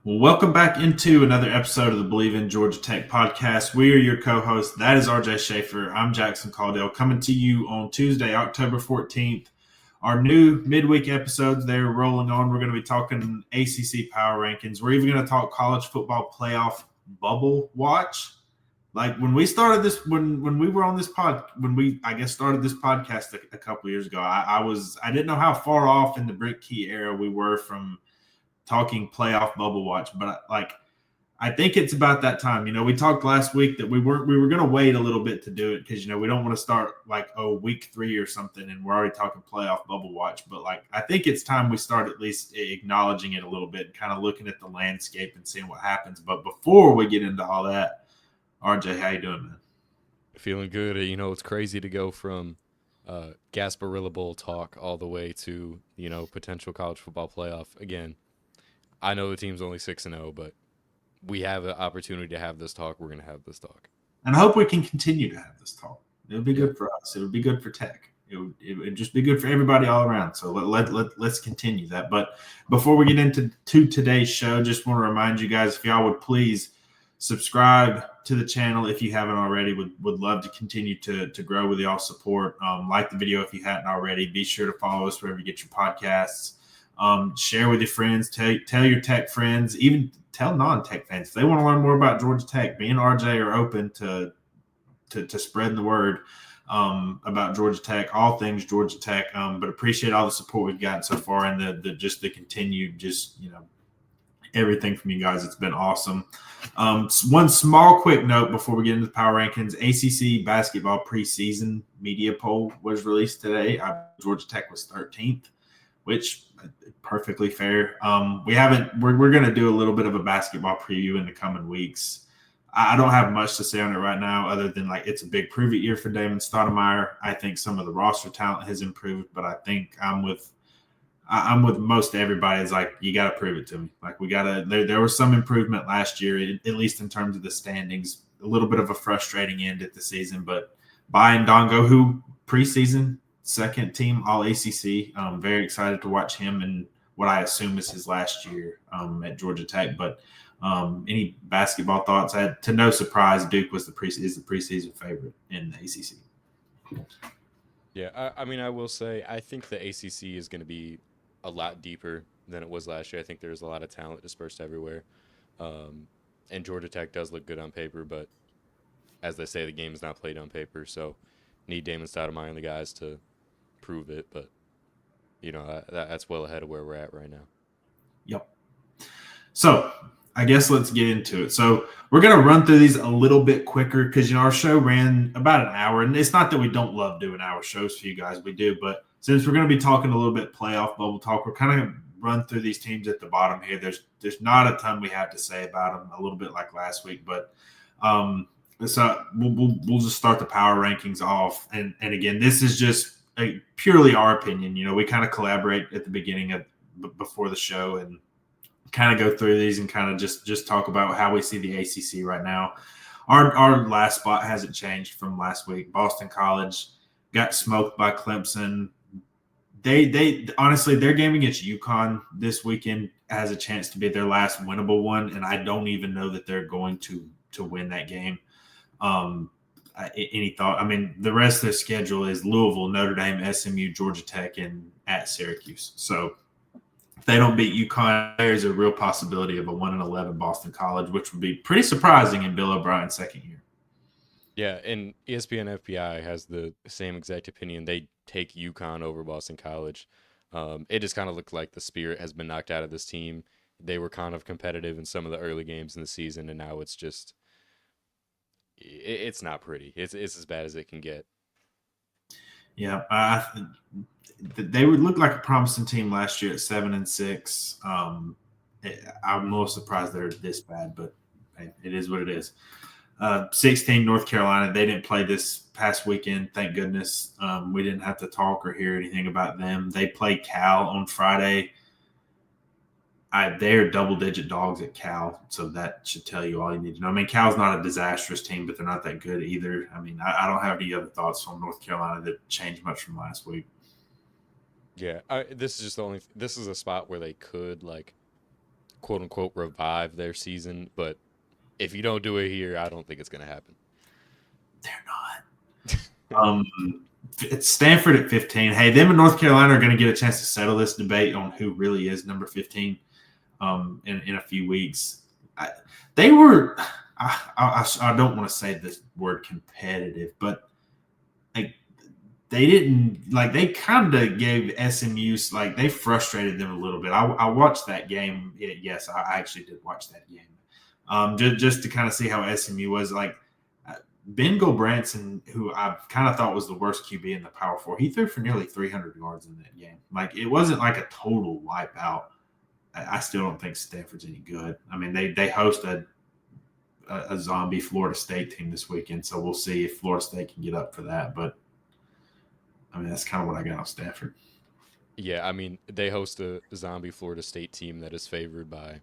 Well, welcome back into another episode of the Believe in Georgia Tech podcast. We are your co-hosts. That is RJ Schafer. I'm Jackson Caudell, coming to you on Tuesday, October 14th. Our new midweek episodes, they're rolling on. We're going to be talking ACC Power Rankings. We're even going to talk college football playoff bubble watch. Like when we started this, when we were on this pod, when we I guess started this podcast a couple of years ago, I didn't know how far off in the Brick Key era we were from talking playoff bubble watch, but I think it's about that time. We talked last week that we were going to wait a little bit to do it because we don't want to start week 3 or something and we're already talking playoff bubble watch. But I think it's time we start at least acknowledging it a little bit and kind of looking at the landscape and seeing what happens. But before we get into all that, RJ, how you doing, man? Feeling good. It's crazy to go from Gasparilla Bowl talk all the way to, potential college football playoff. Again, I know the team's only 6-0, but we have an opportunity to have this talk. We're going to have this talk. And I hope we can continue to have this talk. It would be Yeah. good for us. It would be good for Tech. It would just be good for everybody all around. So let's continue that. But before we get into today's show, just want to remind you guys, if y'all would please subscribe to the channel if you haven't already. Would love to continue to grow with y'all support. Like the video if you hadn't already. Be sure to follow us wherever you get your podcasts. Share with your friends. Tell your Tech friends. Even tell non-Tech fans if they want to learn more about Georgia Tech. Me and RJ are open to spreading the word about Georgia Tech, all things Georgia Tech. But appreciate all the support we've gotten so far and the continued everything from you guys. It's been awesome. One small quick note before we get into the power rankings: ACC basketball preseason media poll was released today. Georgia Tech was 13th, which perfectly fair. We're going to do a little bit of a basketball preview in the coming weeks. I don't have much to say on it right now, other than it's a big prove it year for Damon Stoudemire. I think some of the roster talent has improved, but I think I'm with most everybody. Is you got to prove it to me. We got to. There was some improvement last year, at least in terms of the standings. A little bit of a frustrating end at the season, but Bayan Dongo, who preseason second team All ACC, very excited to watch him in what I assume is his last year at Georgia Tech. But any basketball thoughts? To no surprise, Duke is the preseason favorite in the ACC. Yeah, I will say I think the ACC is going to be a lot deeper than it was last year. I think there's a lot of talent dispersed everywhere. And Georgia Tech does look good on paper, but as they say, the game is not played on paper. So need Damon Stoudemire and the guys to prove it. But, that's well ahead of where we're at right now. Yep. So I guess let's get into it. So we're going to run through these a little bit quicker because, our show ran about an hour. And it's not that we don't love doing hour shows for you guys. We do. But since we're going to be talking a little bit playoff bubble talk, we're kind of run through these teams at the bottom here. There's not a ton we have to say about them, a little bit like last week. But so we'll just start the power rankings off. And again, this is just purely our opinion. We kind of collaborate at the beginning of before the show and kind of go through these and kind of just talk about how we see the ACC right now. Our last spot hasn't changed from last week. Boston College got smoked by Clemson. They honestly, their game against UConn this weekend has a chance to be their last winnable one, and I don't even know that they're going to win that game. Any thought? I mean, the rest of their schedule is Louisville, Notre Dame, SMU, Georgia Tech, and at Syracuse. So if they don't beat UConn, there's a real possibility of a 1-11 Boston College, which would be pretty surprising in Bill O'Brien's second year. Yeah, and ESPN FPI has the same exact opinion. They take UConn over Boston College. It just kind of looked like the spirit has been knocked out of this team. They were kind of competitive in some of the early games in the season, and now it's just it's not pretty. It's as bad as it can get. Yeah, they would look like a promising team last year at 7-6. I'm a little surprised they're this bad, but hey, it is what it is. 16 North Carolina. They didn't play this past weekend. Thank goodness. We didn't have to talk or hear anything about them. They play Cal on Friday. They're double-digit dogs at Cal, so that should tell you all you need to know. I mean, Cal's not a disastrous team, but they're not that good either. I mean, I don't have any other thoughts on North Carolina that changed much from last week. Yeah, this is just the only. This is a spot where they could quote unquote revive their season. But if you don't do it here, I don't think it's going to happen. They're not. It's Stanford at 15. Hey, them and North Carolina are going to get a chance to settle this debate on who really is number 15 in a few weeks. I don't want to say this word competitive, but like they didn't like they kind of gave SMU like they frustrated them a little bit. I watched that game. Yes, I actually did watch that game. Just to kind of see how SMU was like. Ben Branson, who I kind of thought was the worst QB in the Power Four, he threw for nearly 300 yards in that game. Like it wasn't like a total wipeout. I still don't think Stanford's any good. I mean, they host a zombie Florida State team this weekend, so we'll see if Florida State can get up for that. But I mean, that's kind of what I got on Stanford. Yeah, I mean, they host a zombie Florida State team that is favored by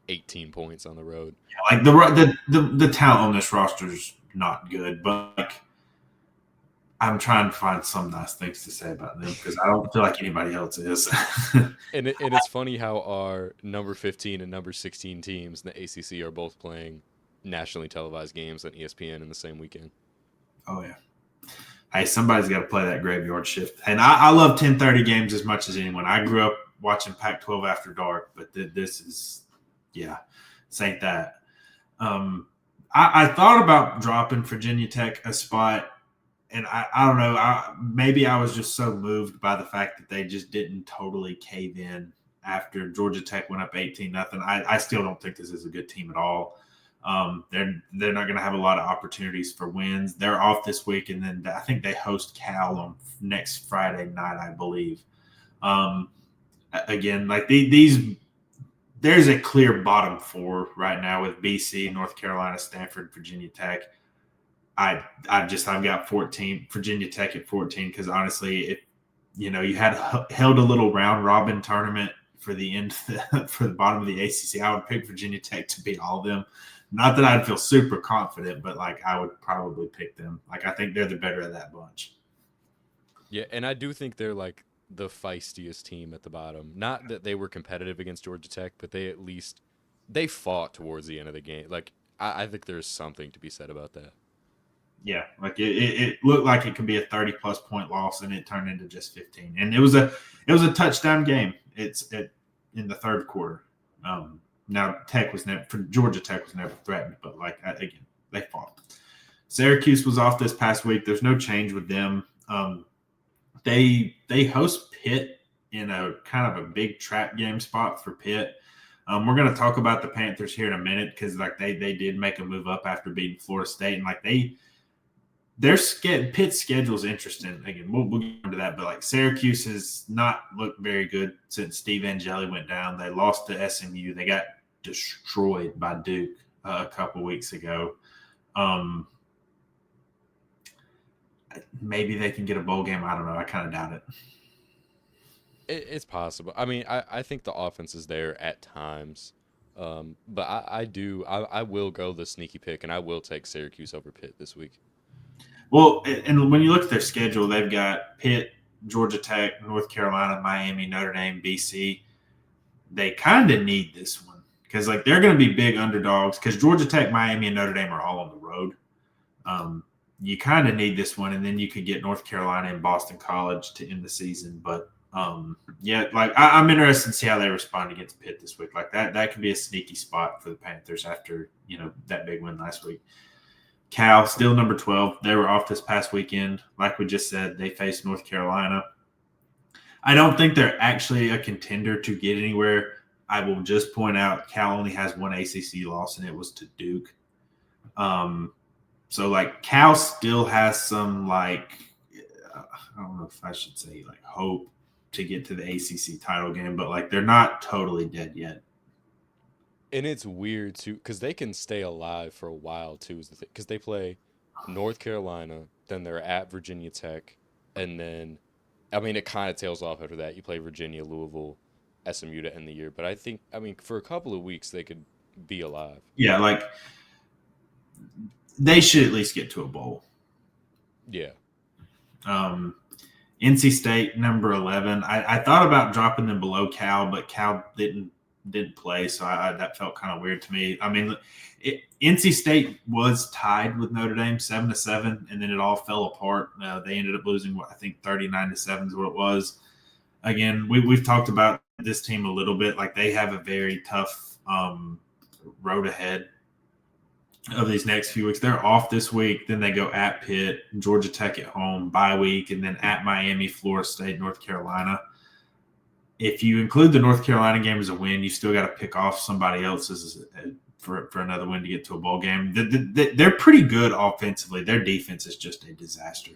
18 points on the road. Yeah, like the talent on this roster is not good, but like I'm trying to find some nice things to say about them because I don't feel like anybody else is. And it's funny how our number 15 and number 16 teams in the ACC are both playing nationally televised games on ESPN in the same weekend. Oh yeah. Hey, somebody's got to play that graveyard shift. And I love 10:30 games as much as anyone. I grew up watching Pac-12 after dark, but this is, yeah, this ain't that. I thought about dropping Virginia Tech a spot, and I don't know. Maybe I was just so moved by the fact that they just didn't totally cave in after Georgia Tech went up 18-0. I still don't think this is a good team at all. They're not going to have a lot of opportunities for wins. They're off this week, and then I think they host Cal on next Friday night, I believe. Again, like these, there's a clear bottom four right now with BC, North Carolina, Stanford, Virginia Tech. I've got 14 Virginia Tech at 14 because honestly, if you had held a little round robin tournament for the end for the bottom of the ACC, I would pick Virginia Tech to beat all of them. Not that I'd feel super confident, but like I would probably pick them. Like I think they're the better of that bunch. Yeah, and I do think they're like the feistiest team at the bottom. Not that they were competitive against Georgia Tech, but they fought towards the end of the game. Like I think there's something to be said about that. Yeah, like it looked like it could be a 30-plus point loss, and it turned into just 15. And it was a touchdown game. It's in the third quarter. Now Georgia Tech was never threatened, but like again, they fought. Syracuse was off this past week. There's no change with them. They host Pitt in a kind of a big trap game spot for Pitt. We're going to talk about the Panthers here in a minute because like they did make a move up after beating Florida State, and like Pitt's schedule is interesting. Again, we'll get into that, but like Syracuse has not looked very good since Steve Angeli went down. They lost to SMU. They got destroyed by Duke a couple weeks ago. Maybe they can get a bowl game. I don't know. I kind of doubt it. It's possible. I mean, I think the offense is there at times. But I will go the sneaky pick, and I will take Syracuse over Pitt this week. Well, and when you look at their schedule, they've got Pitt, Georgia Tech, North Carolina, Miami, Notre Dame, BC. They kind of need this one because like they're going to be big underdogs because Georgia Tech, Miami, and Notre Dame are all on the road. You kind of need this one, and then you could get North Carolina and Boston College to end the season. But yeah, like I'm interested to see how they respond against Pitt this week. Like that could be a sneaky spot for the Panthers after that big win last week. Cal still number 12. They were off this past weekend. Like we just said, they faced North Carolina. I don't think they're actually a contender to get anywhere. I will just point out Cal only has one ACC loss, and it was to Duke. So like Cal still has some like I don't know if I should say like hope to get to the ACC title game, but like they're not totally dead yet. And it's weird too because they can stay alive for a while too. Is the thing because they play North Carolina, then they're at Virginia Tech, and then I mean it kind of tails off after that. You play Virginia, Louisville, SMU to end the year, but I think for a couple of weeks they could be alive. Yeah, like they should at least get to a bowl. Yeah. NC State number 11. I thought about dropping them below Cal, but Cal didn't didn't play, so that felt kind of weird to me. I mean, NC State was tied with Notre Dame 7-7, and then it all fell apart. They ended up losing, I think 39-7 is what it was. Again, we've talked about this team a little bit. Like, they have a very tough road ahead of these next few weeks. They're off this week, then they go at Pitt, Georgia Tech at home, bye week, and then at Miami, Florida State, North Carolina. If you include the North Carolina game as a win, you still got to pick off somebody else's for another win to get to a bowl game. They're pretty good offensively. Their defense is just a disaster.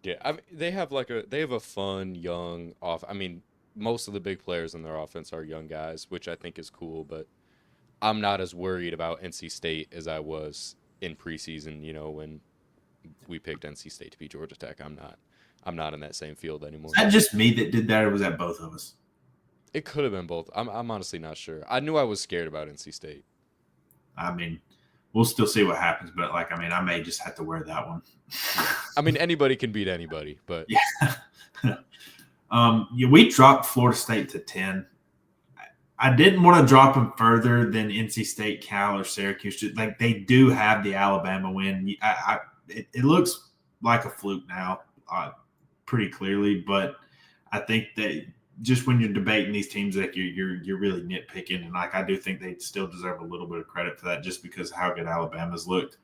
Yeah, I mean, they have a fun young off. I mean, most of the big players in their offense are young guys, which I think is cool. But I'm not as worried about NC State as I was in preseason. When we picked NC State to beat Georgia Tech, I'm not in that same field anymore. Is that just me that did that, or was that both of us? It could have been both. I'm honestly not sure. I knew I was scared about NC State. I mean, we'll still see what happens, but I may just have to wear that one. I mean, anybody can beat anybody, but yeah. We dropped Florida State to 10. I didn't want to drop them further than NC State, Cal, or Syracuse. Like, they do have the Alabama win. It looks like a fluke now, pretty clearly, but I think that just when you're debating these teams, like, you're really nitpicking, and I do think they still deserve a little bit of credit for that, just because of how good Alabama's looked.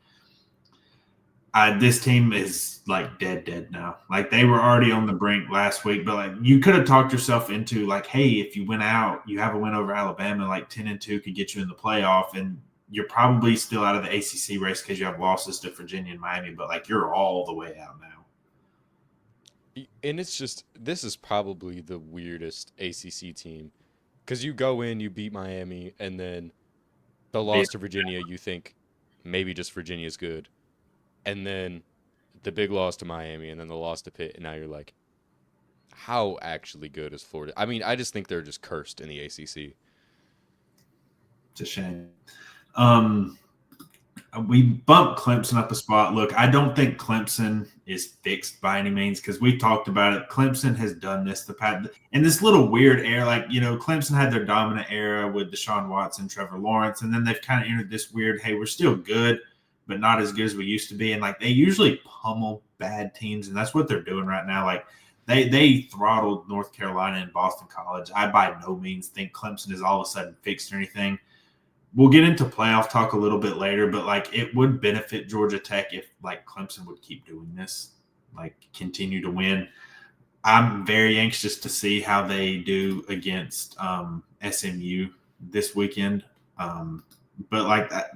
This team is dead now. Like, they were already on the brink last week, but you could have talked yourself into hey, if you win out, you have a win over Alabama, 10-2 could get you in the playoff, and you're probably still out of the ACC race because you have losses to Virginia and Miami, but you're all the way out now. And this is probably the weirdest ACC team, because you go in, you beat Miami, and then the loss to Virginia, you think maybe just Virginia's good. And then the big loss to Miami, and then the loss to Pitt, and now you're like, how actually good is Florida? I mean, I just think they're just cursed in the ACC. It's a shame. We bumped Clemson up a spot. Look, I don't think Clemson is fixed by any means, because we talked about it. Clemson has done this in this little weird era. Clemson had their dominant era with Deshaun Watson, Trevor Lawrence, and then they've kind of entered this weird, hey, we're still good, but not as good as we used to be. And they usually pummel bad teams, and that's what they're doing right now. They throttled North Carolina and Boston College. I by no means think Clemson is all of a sudden fixed or anything. We'll get into playoff talk a little bit later, but it would benefit Georgia Tech if Clemson would keep doing this, continue to win. I'm very anxious to see how they do against SMU this weekend. But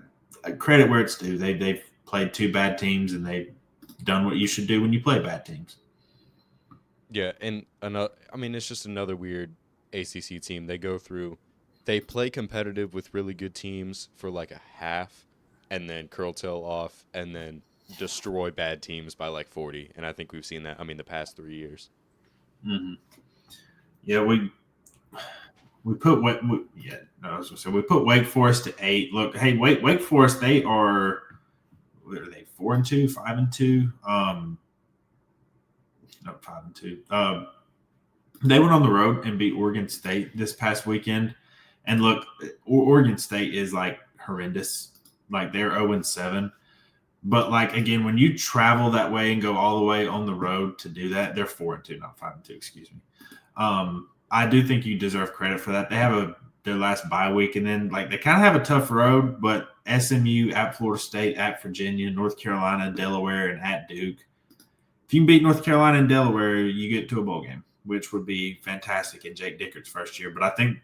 credit where it's due. They've played two bad teams, and they've done what you should do when you play bad teams. Yeah, and it's just another weird ACC team. They play competitive with really good teams for a half, and then curtail off, and then destroy bad teams by 40. And I think we've seen that, the past 3 years. Mm-hmm. Yeah, we put we put Wake Forest to 8. Look, hey, Wake Forest, they are, what are they, 4-2, 5-2? Not 5-2. They went on the road and beat Oregon State this past weekend. And look, Oregon State is horrendous. They're 0-7. But again, when you travel that way and go all the way on the road to do that, they're 4-2, not 5-2, excuse me. I do think you deserve credit for that. They have their last bye week, and then they kind of have a tough road, but SMU, at Florida State, at Virginia, North Carolina, Delaware, and at Duke. If you can beat North Carolina and Delaware, you get to a bowl game, which would be fantastic in Jake Dickert's first year. But I think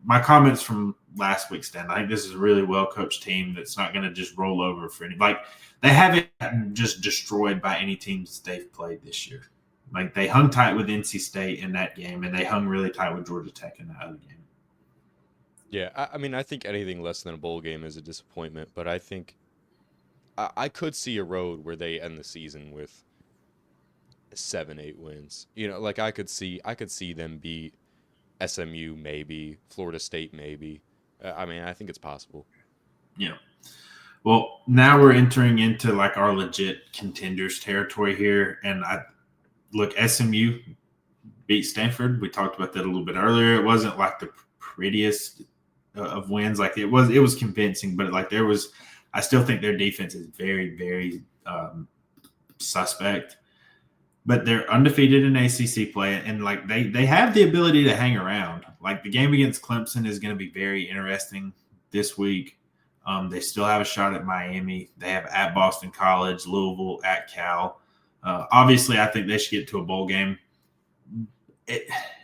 my comments from last week stand, I think this is a really well-coached team that's not going to just roll over for any. They haven't just destroyed by any teams they've played this year. They hung tight with NC State in that game, and they hung really tight with Georgia Tech in that other game. Yeah, I think anything less than a bowl game is a disappointment, but I think I could see a road where they end the season with 7-8 wins. I could see them beat SMU, maybe Florida State, maybe. I think it's possible. Yeah. Well, now we're entering into our legit contenders territory here, and SMU beat Stanford. We talked about that a little bit earlier. It wasn't the prettiest of wins. Like it was convincing, but like I still think their defense is very, very suspect. But they're undefeated in ACC play, and like they have the ability to hang around. Like the game against Clemson is going to be very interesting this week. They still have a shot at Miami. They have at Boston College, Louisville, at Cal. Obviously, I think they should get to a bowl game.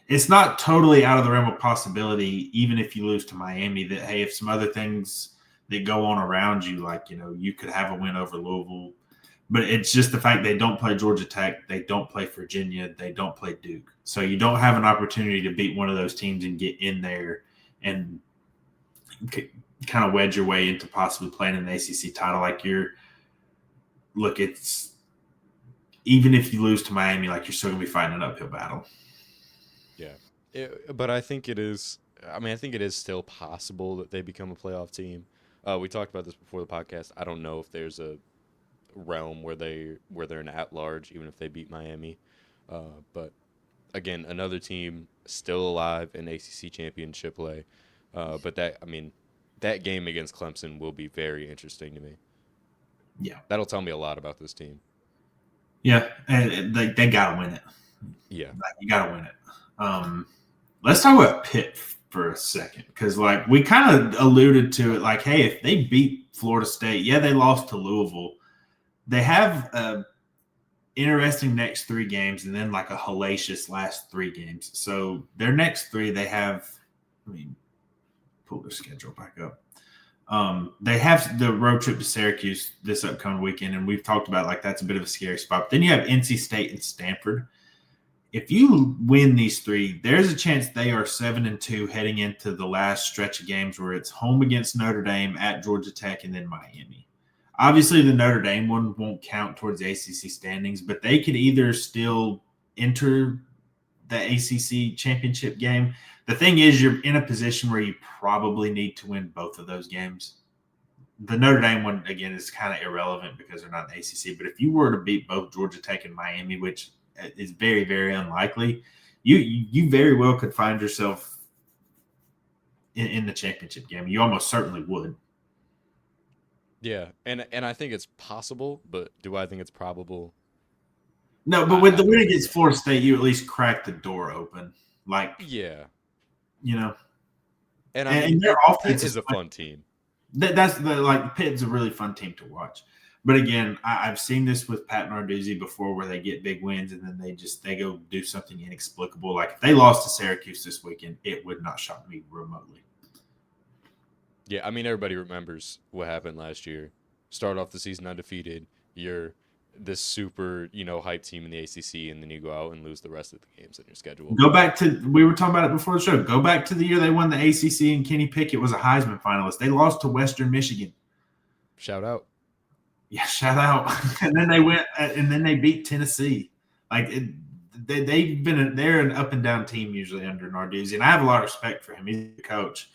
It's not totally out of the realm of possibility, even if you lose to Miami, that, hey, if some other things that go on around you, like, you could have a win over Louisville. But it's just the fact they don't play Georgia Tech, they don't play Virginia, they don't play Duke. So you don't have an opportunity to beat one of those teams and get in there and kind of wedge your way into possibly playing an ACC title. Like it's even if you lose to Miami, like you're still going to be fighting an uphill battle. Yeah. But I think it is. I mean, I think it is still possible that they become a playoff team. We talked about this before the podcast. I don't know if there's a realm where they're an at-large, even if they beat Miami. But again, another team still alive in ACC championship play. But that game against Clemson will be very interesting to me. Yeah, that'll tell me a lot about this team. Yeah, and they got to win it. Yeah, like, you got to win it. Let's talk about Pitt for a second, because like we kind of alluded to it. Like, hey, if they beat Florida State, yeah, they lost to Louisville. They have interesting next 3 games and then like a hellacious last 3 games. So their next 3, they have, let me pull their schedule back up. They have the road trip to Syracuse this upcoming weekend, and we've talked about like that's a bit of a scary spot. But then you have NC State and Stanford. If you win these 3, there's a chance they are 7-2 heading into the last stretch of games where it's home against Notre Dame, at Georgia Tech, and then Miami. Obviously, the Notre Dame one won't count towards the ACC standings, but they could either still enter the ACC championship game. The thing is, you're in a position where you probably need to win both of those games. The Notre Dame one, again, is kind of irrelevant because they're not in the ACC. But if you were to beat both Georgia Tech and Miami, which is very, very unlikely, you very well could find yourself in the championship game. You almost certainly would. Yeah, and I think it's possible, but do I think it's probable? No, but with the win against Florida State, you at least crack the door open. Like, yeah, and I mean, their offense is a fun team. That's Pitt's a really fun team to watch. But again, I've seen this with Pat Narduzzi before, where they get big wins and then they go do something inexplicable. Like if they lost to Syracuse this weekend, it would not shock me remotely. Yeah, I mean, everybody remembers what happened last year. Start off the season undefeated. You're this super, hype team in the ACC, and then you go out and lose the rest of the games in your schedule. Go back to, we were talking about it before the show. Go back to the year they won the ACC and Kenny Pickett was a Heisman finalist. They lost to Western Michigan. Shout out. Yeah, shout out. And then they went, and then they beat Tennessee. Like they're an up and down team usually under Narduzzi, and I have a lot of respect for him. He's a coach.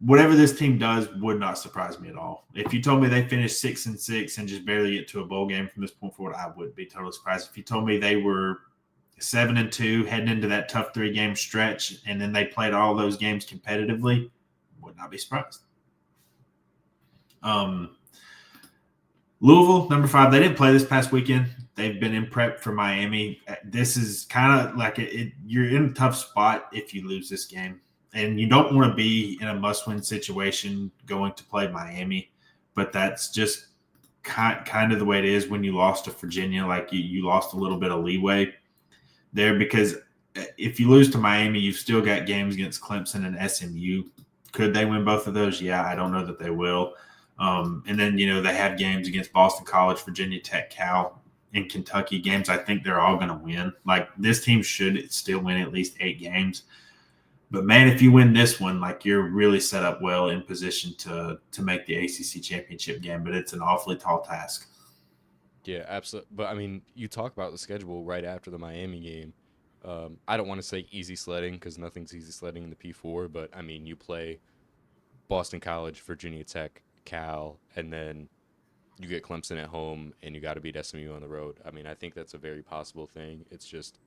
Whatever this team does would not surprise me at all. If you told me they finished 6-6 and just barely get to a bowl game from this point forward, I would be totally surprised. If you told me they were 7-2 heading into that tough 3-game stretch and then they played all those games competitively, would not be surprised. Louisville, number 5, they didn't play this past weekend. They've been in prep for Miami. This is kind of like you're in a tough spot if you lose this game. And you don't want to be in a must-win situation going to play Miami, but that's just kind of the way it is when you lost to Virginia. Like you lost a little bit of leeway there, because if you lose to Miami, you've still got games against Clemson and SMU. Could they win both of those? Yeah, I don't know that they will. And then, they have games against Boston College, Virginia Tech, Cal, and Kentucky games. I think they're all going to win. Like this team should still win at least 8 games. But, man, if you win this one, like you're really set up well in position to make the ACC championship game. But it's an awfully tall task. Yeah, absolutely. But, I mean, you talk about the schedule right after the Miami game. I don't want to say easy sledding because nothing's easy sledding in the P4. But, I mean, you play Boston College, Virginia Tech, Cal, and then you get Clemson at home and you got to beat SMU on the road. I mean, I think that's a very possible thing. It's just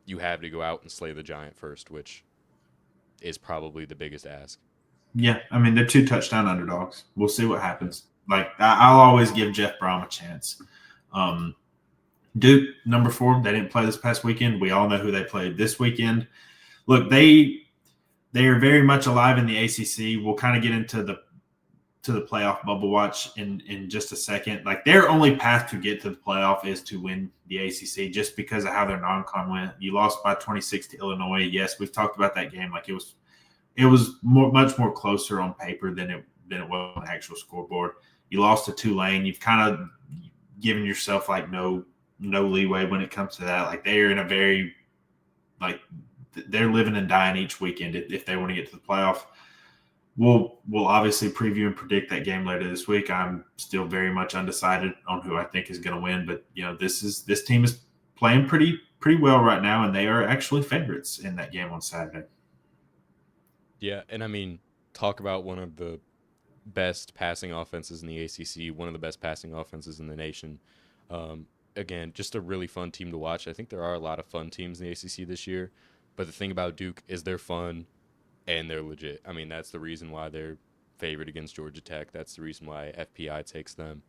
you have to go out and slay the giant first, which is probably the biggest ask. Yeah, I mean they're 2 touchdown underdogs. We'll see what happens. Like I'll always give Jeff Brom a chance. Um, Duke, number 4, they didn't play this past weekend. We all know who they played this weekend. Look, they are very much alive in the ACC. We'll kind of get into the playoff bubble watch in just a second. Like their only path to get to the playoff is to win the ACC, just because of how their non-con went. You lost by 26 to Illinois. Yes, we've talked about that game. Like it was much more closer on paper than it was on the actual scoreboard. You lost to Tulane. You've kind of given yourself like no leeway when it comes to that. Like they're in a very they're living and dying each weekend if they want to get to the playoff. We'll obviously preview and predict that game later this week. I'm still very much undecided on who I think is going to win, but this team is playing pretty well right now, and they are actually favorites in that game on Saturday. Yeah, and I mean, talk about one of the best passing offenses in the ACC, one of the best passing offenses in the nation. Again, just a really fun team to watch. I think there are a lot of fun teams in the ACC this year, but the thing about Duke is they're fun and they're legit. I mean, that's the reason why they're favored against Georgia Tech. That's the reason why FPI takes them.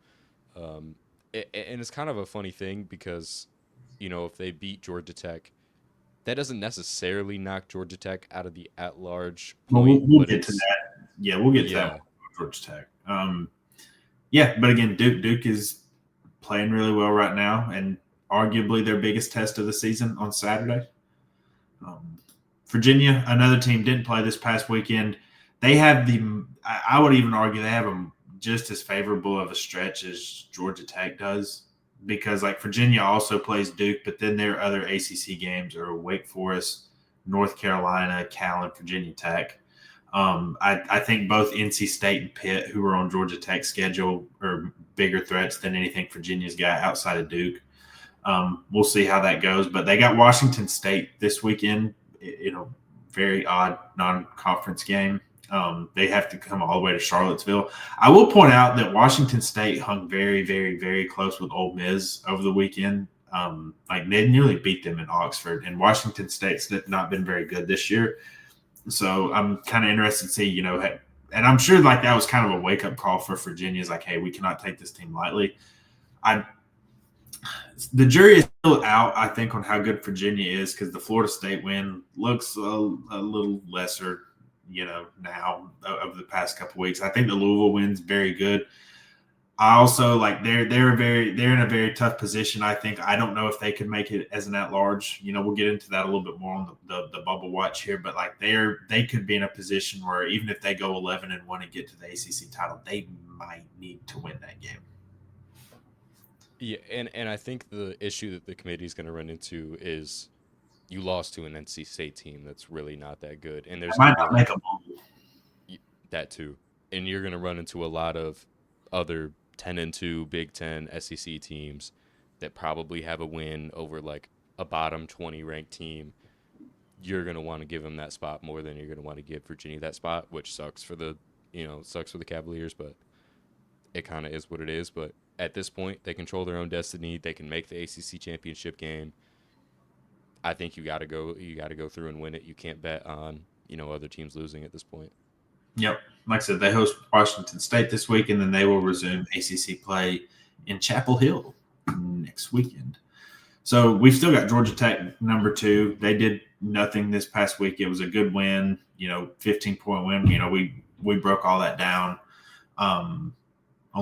And it's kind of a funny thing because, if they beat Georgia Tech, that doesn't necessarily knock Georgia Tech out of the at-large Well, point. we'll get to that. Yeah, we'll get to that with Georgia Tech. But again, Duke is playing really well right now, and arguably their biggest test of the season on Saturday. Virginia, another team, didn't play this past weekend. They have I would even argue they have them just as favorable of a stretch as Georgia Tech does, because like Virginia also plays Duke, but then their other ACC games are Wake Forest, North Carolina, Cal, and Virginia Tech. I think both NC State and Pitt, who are on Georgia Tech's schedule, are bigger threats than anything Virginia's got outside of Duke. We'll see how that goes, but they got Washington State this weekend. Very odd non-conference game. They have to come all the way to Charlottesville. I will point out that Washington State hung very, very, very close with Ole Miss over the weekend. They nearly beat them in Oxford, and Washington State's not been very good this year. So I'm kind of interested to see, and I'm sure like that was kind of a wake-up call for Virginia. Is like, hey, we cannot take this team lightly. The jury is still out, I think, on how good Virginia is, because the Florida State win looks a little lesser, now over the past couple of weeks. I think the Louisville win's very good. I also like they're in a very tough position. I think I don't know if they could make it as an at-large. We'll get into that a little bit more on the bubble watch here, but like they could be in a position where even if they go 11-1 and get to the ACC title, they might need to win that game. Yeah, and I think the issue that the committee is going to run into is you lost to an NC State team that's really not that good, and there's might not make a bowl. That too, and you're going to run into a lot of other 10-2 Big Ten SEC teams that probably have a win over like a bottom 20 ranked team. You're going to want to give them that spot more than you're going to want to give Virginia that spot, which sucks for the Cavaliers, but it kind of is what it is. But at this point, they control their own destiny. They can make the ACC championship game. I think you got to go through and win it. You can't bet on, other teams losing at this point. Yep. Like I said, they host Washington State this week, and then they will resume ACC play in Chapel Hill next weekend. So we've still got Georgia Tech number 2. They did nothing this past week. It was a good win, 15-point win. We broke all that down on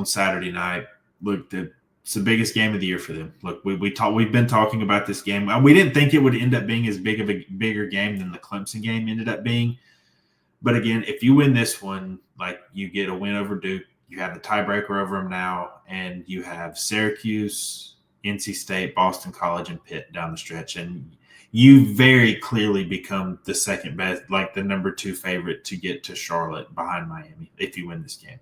Saturday night. Look, it's the biggest game of the year for them. Look, we've been talking about this game. We didn't think it would end up being as bigger game than the Clemson game ended up being. But again, if you win this one, like you get a win over Duke, you have the tiebreaker over them now, and you have Syracuse, NC State, Boston College, and Pitt down the stretch. And you very clearly become the second best, like the number 2 favorite to get to Charlotte behind Miami if you win this game.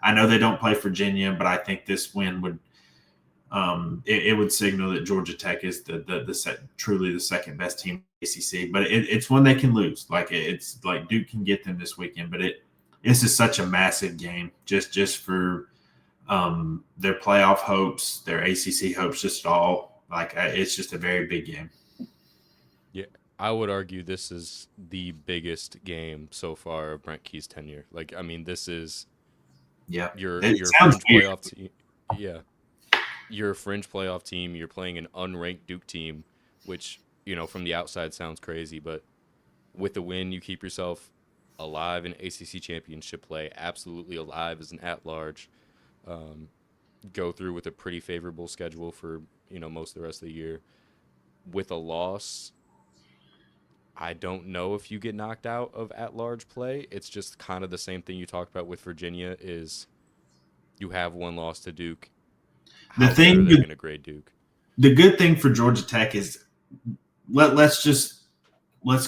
I know they don't play Virginia, but I think this win would it would signal that Georgia Tech is truly the second best team in the ACC. But it's one they can lose. It's like Duke can get them this weekend, but this is such a massive game just for their playoff hopes, their ACC hopes, just all. It's just a very big game. Yeah, I would argue this is the biggest game so far of Brent Key's tenure. Like, I mean, this is Yeah, your it your sounds fringe weird. playoff team. Yeah, your fringe playoff team. You're playing an unranked Duke team, which from the outside sounds crazy, but with the win, you keep yourself alive in ACC championship play. Absolutely alive as an at-large. Um, go through with a pretty favorable schedule for most of the rest of the year. With a loss, I don't know if you get knocked out of at-large play. It's just kind of the same thing you talked about with Virginia. Is you have one loss to Duke. The How good are thing, they going to grade Duke? the good thing for Georgia Tech is let's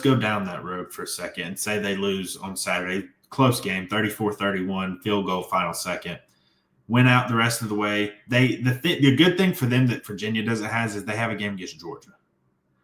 go down that road for a second and say they lose on Saturday. Close game, 34-31, field goal, final second. Went out the rest of the way. The good thing for them that Virginia doesn't have is they have a game against Georgia.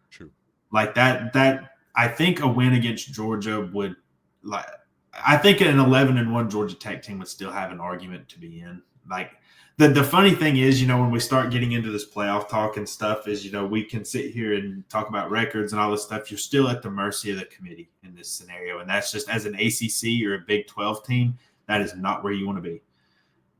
True. Like that I think a win against Georgia would like I think an 11-1 Georgia Tech team would still have an argument to be in. Like the funny thing is, when we start getting into this playoff talk and stuff is, we can sit here and talk about records and all this stuff. You're still at the mercy of the committee in this scenario. And that's just as an ACC or a Big 12 team, that is not where you want to be.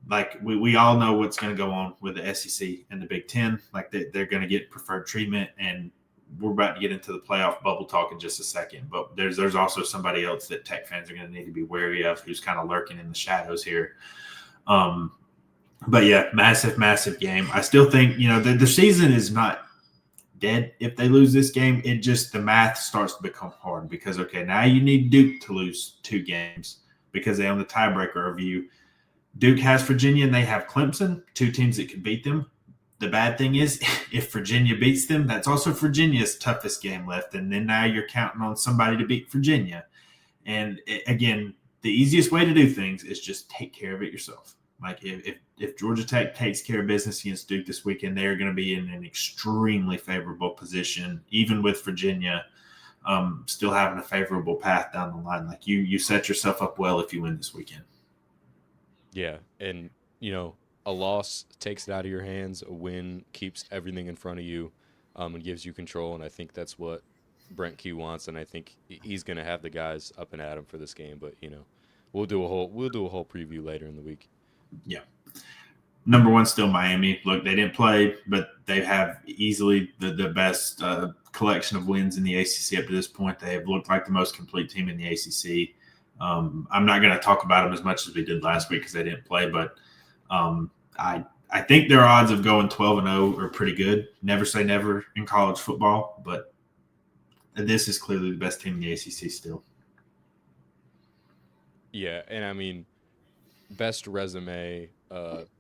Like we all know what's going to go on with the SEC and the Big 10. Like they're going to get preferred treatment, and we're about to get into the playoff bubble talk in just a second. But there's also somebody else that Tech fans are going to need to be wary of, who's kind of lurking in the shadows here. But yeah, massive game. I still think, the season is not dead if they lose this game. It just, the math starts to become hard because, okay, now you need Duke to lose 2 games because they own the tiebreaker review. Duke has Virginia and they have Clemson, 2 teams that could beat them. The bad thing is if Virginia beats them, that's also Virginia's toughest game left. And then now you're counting on somebody to beat Virginia. And again, the easiest way to do things is just take care of it yourself. Like if Georgia Tech takes care of business against Duke this weekend, they're going to be in an extremely favorable position, even with Virginia still having a favorable path down the line. Like you set yourself up well if you win this weekend. Yeah, and a loss takes it out of your hands. A win keeps everything in front of you, and gives you control. And I think that's what Brent Key wants. And I think he's going to have the guys up and at him for this game. But we'll do a whole preview later in the week. Yeah. Number 1 still Miami. Look, they didn't play, but they have easily the best collection of wins in the ACC up to this point. They have looked like the most complete team in the ACC. I'm not going to talk about them as much as we did last week because they didn't play, but I think their odds of going 12-0 are pretty good. Never say never in college football, but this is clearly the best team in the ACC still. Yeah, and I mean, best resume,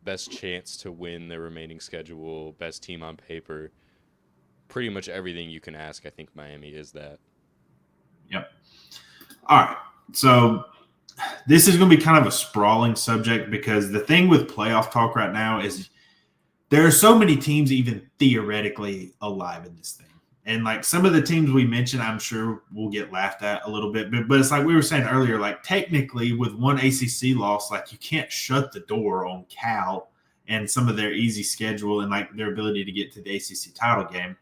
best chance to win the remaining schedule, best team on paper. Pretty much everything you can ask. I think Miami is that. Yep. All right. So this is going to be kind of a sprawling subject because the thing with playoff talk right now is there are so many teams even theoretically alive in this thing. And like some of the teams we mentioned, I'm sure will get laughed at a little bit. But it's like we were saying earlier, like technically with one ACC loss, like you can't shut the door on Cal and some of their easy schedule and like their ability to get to the ACC title game.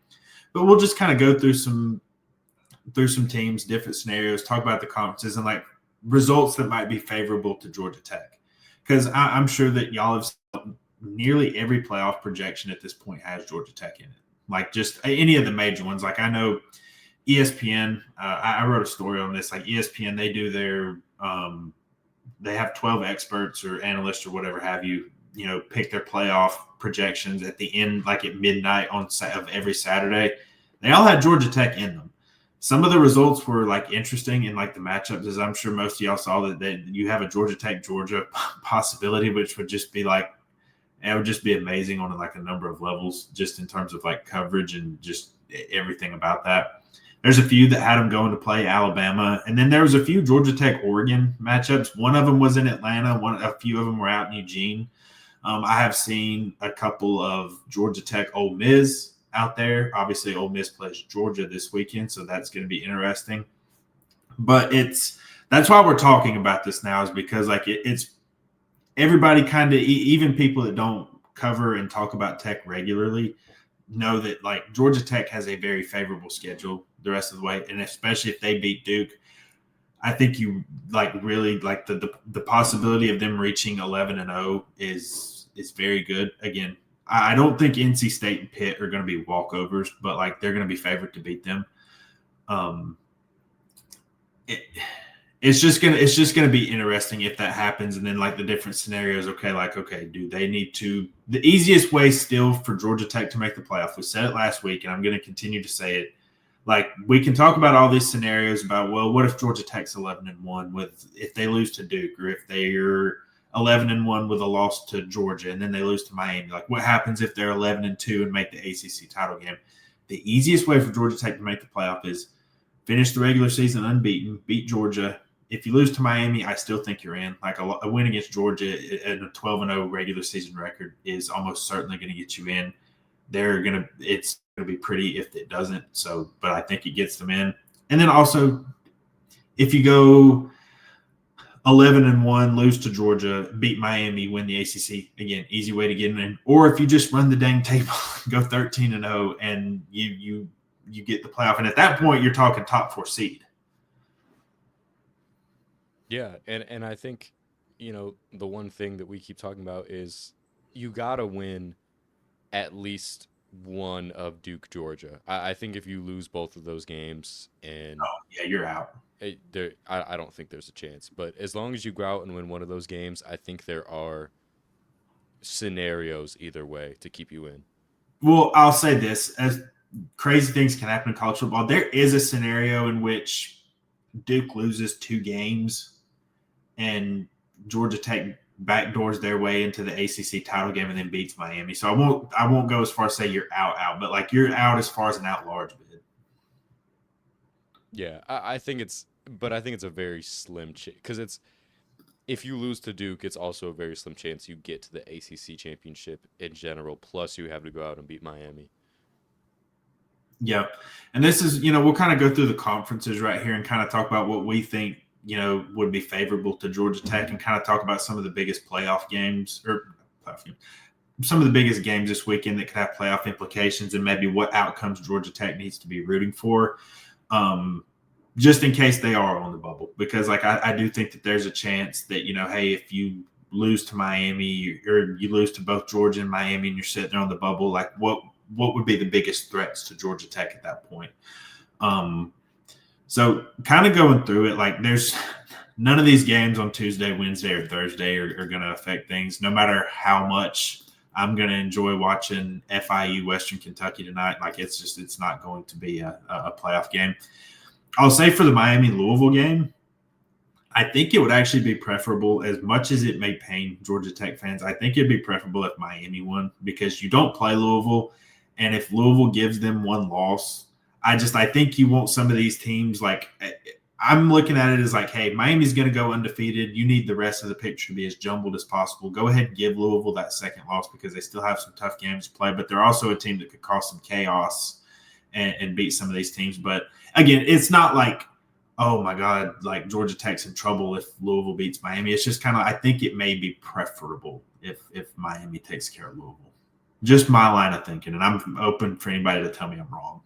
But we'll just kind of go through some teams, different scenarios, talk about the conferences and like results that might be favorable to Georgia Tech. Because I'm sure that y'all have seen nearly every playoff projection at this point has Georgia Tech in it. Like just any of the major ones. Like I know ESPN, I wrote a story on this. Like ESPN, they do their they have 12 experts or analysts or whatever have you, pick their playoff projections at the end, like at midnight of every Saturday. They all had Georgia Tech in them. Some of the results were like interesting in like the matchups, as I'm sure most of y'all saw that you have a Georgia Tech Georgia possibility, which would just be like, it would just be amazing on like a number of levels, just in terms of like coverage and just everything about that. There's a few that had them going to play Alabama, and then there was a few Georgia Tech Oregon matchups. One of them was in Atlanta. A few of them were out in Eugene. I have seen a couple of Georgia Tech Ole Miss out there. Obviously, Ole Miss plays Georgia this weekend, so that's going to be interesting. But that's why we're talking about this now, is because like it's everybody kind of, even people that don't cover and talk about Tech regularly, know that like Georgia Tech has a very favorable schedule the rest of the way, and especially if they beat Duke, I think you really the possibility of them reaching 11-0 is very good. Again, I don't think NC State and Pitt are going to be walkovers, but they're going to be favored to beat them. It's just gonna be interesting if that happens, and then the different scenarios. Okay, do they need to? The easiest way still for Georgia Tech to make the playoff. We said it last week, and I'm going to continue to say it. We can talk about all these scenarios about, well, what if Georgia Tech's 11-1 if they lose to Duke, or if they're 11-1 with a loss to Georgia, and then they lose to Miami. What happens if they're 11-2 and make the ACC title game? The easiest way for Georgia Tech to make the playoff is finish the regular season unbeaten, beat Georgia. If you lose to Miami, I still think you're in. A win against Georgia and a 12-0 regular season record is almost certainly going to get you in. It's going to be pretty if it doesn't. So, but I think it gets them in. And then also, if you go 11-1, lose to Georgia, beat Miami, win the ACC, again, easy way to get in. Or if you just run the dang table, go 13-0, and you get the playoff. And at that point, you're talking top 4 seed. Yeah, and I think, the one thing that we keep talking about is you got to win at least one of Duke, Georgia. I think if you lose both of those games, and you're out. I don't think there's a chance. But as long as you go out and win one of those games, I think there are scenarios either way to keep you in. Well, I'll say this. As crazy things can happen in college football, there is a scenario in which Duke loses 2 games and Georgia Tech backdoors their way into the ACC title game and then beats Miami. So I won't go as far as say you're out, but you're out as far as an at-large bid. Yeah, I think it's a very slim chance, because if you lose to Duke, it's also a very slim chance you get to the ACC championship in general. Plus, you have to go out and beat Miami. Yeah, and this is we'll kind of go through the conferences right here and kind of talk about what we think would be favorable to Georgia Tech, and kind of talk about some of the biggest some of the biggest games this weekend that could have playoff implications, and maybe what outcomes Georgia Tech needs to be rooting for, just in case they are on the bubble. Because I do think that there's a chance that hey, if you lose to Miami, or you lose to both Georgia and Miami, and you're sitting there on the bubble, what would be the biggest threats to Georgia Tech at that point? So kind of going through it, there's none of these games on Tuesday, Wednesday, or Thursday are going to affect things, no matter how much I'm going to enjoy watching FIU Western Kentucky tonight. It's not going to be a playoff game. I'll say for the Miami-Louisville game, I think it would actually be preferable, as much as it may pain Georgia Tech fans, I think it'd be preferable if Miami won, because you don't play Louisville. And if Louisville gives them one loss, I think you want some of these teams, I'm looking at it as hey, Miami's going to go undefeated. You need the rest of the picture to be as jumbled as possible. Go ahead and give Louisville that second loss, because they still have some tough games to play, but they're also a team that could cause some chaos and beat some of these teams. But again, it's not oh my God, Georgia Tech's in trouble if Louisville beats Miami. It's just kind of, I think it may be preferable if Miami takes care of Louisville. Just my line of thinking, and I'm open for anybody to tell me I'm wrong.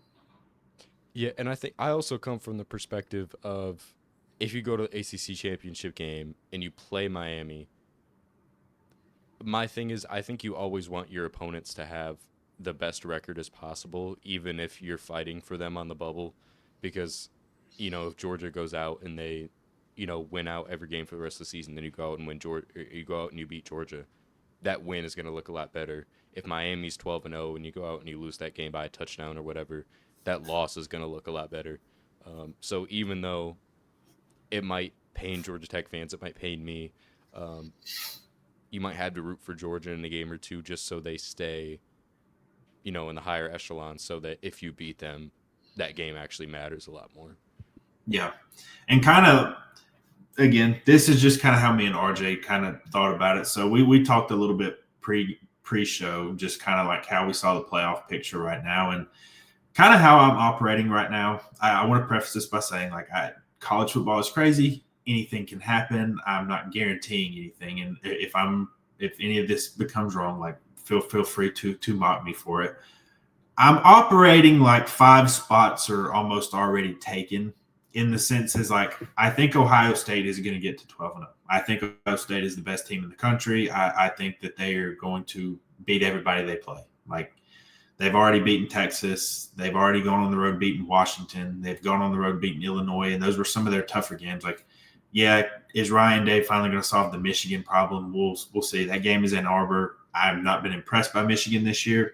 Yeah, and I think I also come from the perspective of, if you go to the ACC championship game and you play Miami, my thing is, I think you always want your opponents to have the best record as possible, even if you're fighting for them on the bubble, because if Georgia goes out and they win out every game for the rest of the season, then you go out and you go out and you beat Georgia, that win is going to look a lot better. If Miami's 12-0 and you go out and you lose that game by a touchdown or whatever, that loss is going to look a lot better. So even though it might pain Georgia Tech fans, it might pain me, you might have to root for Georgia in a game or two, just so they stay, in the higher echelon, so that if you beat them, that game actually matters a lot more. Yeah. And kind of, again, this is just kind of how me and RJ kind of thought about it. So we talked a little bit pre-show, just kind of how we saw the playoff picture right now, and kind of how I'm operating right now. I want to preface this by saying, college football is crazy. Anything can happen. I'm not guaranteeing anything. And if any of this becomes wrong, feel free to mock me for it. I'm operating like 5 spots are almost already taken, in the sense is like I think Ohio State is going to get to 12-0. I think Ohio State is the best team in the country. I think that they are going to beat everybody they play. Like they've already beaten Texas. They've already gone on the road beating Washington. They've gone on the road beating Illinois, and those were some of their tougher games. Like, yeah, is Ryan Day finally going to solve the Michigan problem? We'll see. That game is in Ann Arbor. I've not been impressed by Michigan this year.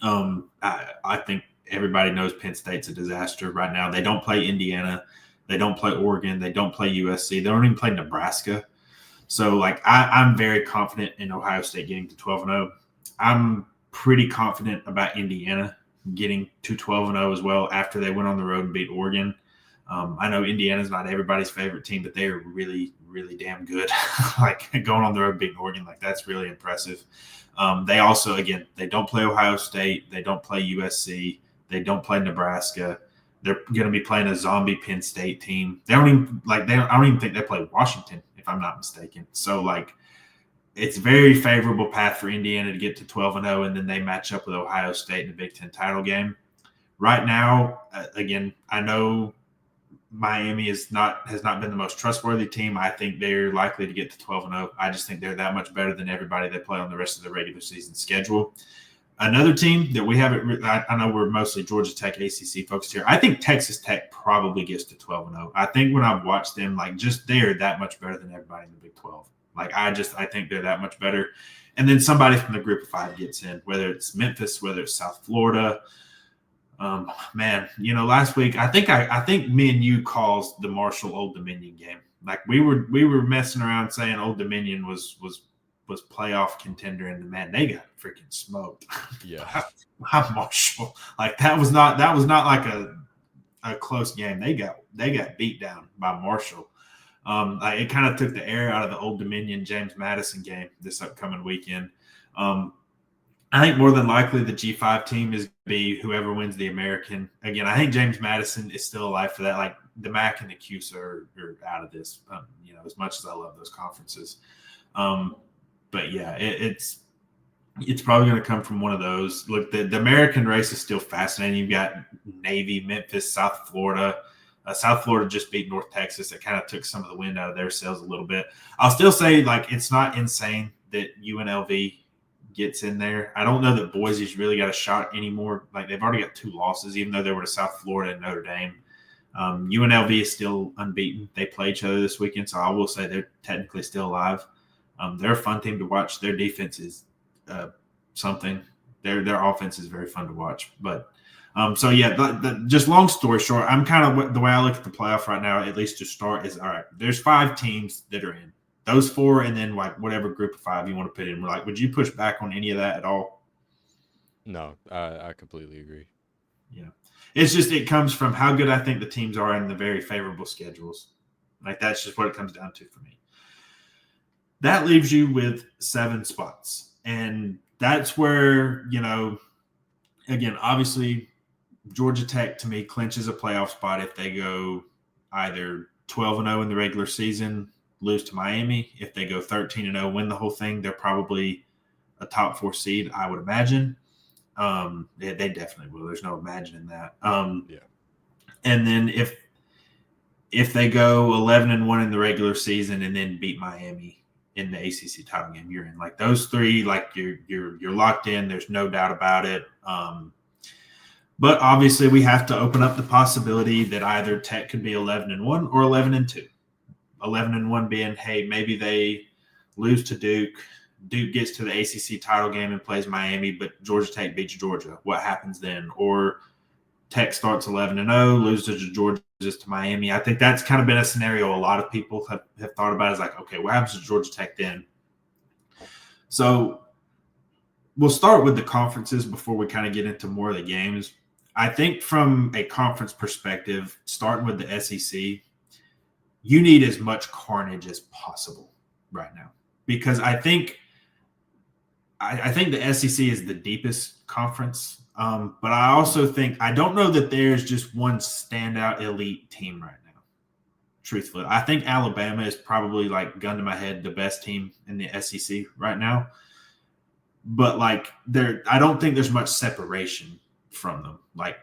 I think everybody knows Penn State's a disaster right now. They don't play Indiana. They don't play Oregon. They don't play USC. They don't even play Nebraska. So, like, I'm very confident in Ohio State getting to 12-0. I'm pretty confident about Indiana getting to 12-0 as well after they went on the road and beat Oregon. I know Indiana's not everybody's favorite team, but they are really, really damn good. Like going on the road beating Oregon, like that's really impressive. They also, again, they don't play Ohio State. They don't play USC. They don't play Nebraska. They're going to be playing a zombie Penn State team. They don't even I don't even think they play Washington, if I'm not mistaken. So like, it's a very favorable path for Indiana to get to 12-0, and then they match up with Ohio State in the Big Ten title game. Right now, again, I know Miami has not been the most trustworthy team. I think they're likely to get to 12-0. I just think they're that much better than everybody they play on the rest of the regular season schedule. Another team that we haven't, I know we're mostly Georgia Tech, ACC focused here. I think Texas Tech probably gets to 12-0. I think when I've watched them, like just they're that much better than everybody in the Big 12. Like I think they're that much better. And then somebody from the group of 5 gets in, whether it's Memphis, whether it's South Florida. Man, last week I think me and you caused the Marshall Old Dominion game. Like we were messing around saying Old Dominion was playoff contender, and man, they got freaking smoked. Yeah, Marshall. Like that was not like a close game. They got beat down by Marshall. It kind of took the air out of the Old Dominion James Madison game this upcoming weekend. I think more than likely the G5 team is going to be whoever wins the American. Again, I think James Madison is still alive for that. Like the MAC and the CUSA are out of this, as much as I love those conferences. But yeah, it's probably going to come from one of those. Look, the American race is still fascinating. You've got Navy, Memphis, South Florida. South Florida just beat North Texas. It kind of took some of the wind out of their sails a little bit. I'll still say, like, it's not insane that UNLV gets in there. I don't know that Boise's really got a shot anymore. Like, they've already got 2 losses, even though they were to South Florida and Notre Dame. UNLV is still unbeaten. They play each other this weekend, so I will say they're technically still alive. They're a fun team to watch. Their defense is something. Their offense is very fun to watch. But so yeah, just long story short, I'm kind of the way I look at the playoff right now, at least to start, is all right. There's 5 teams that are in. Those 4, and then like whatever group of 5 you want to put in. Like, would you push back on any of that at all? No, I completely agree. Yeah, it's just it comes from how good I think the teams are in the very favorable schedules. Like that's just what it comes down to for me. That leaves you with 7 spots. And that's where, again, obviously Georgia Tech to me clinches a playoff spot if they go either 12-0 in the regular season, lose to Miami. If they go 13-0, win the whole thing, they're probably a top 4 seed, I would imagine. They definitely will. There's no imagining that. Yeah. And then if they go 11-1 in the regular season and then beat Miami in the ACC title game, you're in. Like those 3, like you're locked in. There's no doubt about it. But obviously, we have to open up the possibility that either Tech could be 11-1 or 11-2. 11-1 being, hey, maybe they lose to Duke. Duke gets to the ACC title game and plays Miami, but Georgia Tech beats Georgia. What happens then? Or Tech starts 11-0, loses to Georgia, to Miami. I think that's kind of been a scenario a lot of people have thought about. Is like, okay, what happens to Georgia Tech then? So we'll start with the conferences before we kind of get into more of the games. I think from a conference perspective, starting with the SEC, you need as much carnage as possible right now, because I think the SEC is the deepest conference. But I also think, I don't know that there's just one standout elite team right now. Truthfully, I think Alabama is probably, like, gun to my head, the best team in the SEC right now. but like I don't think there's much separation from them. Like,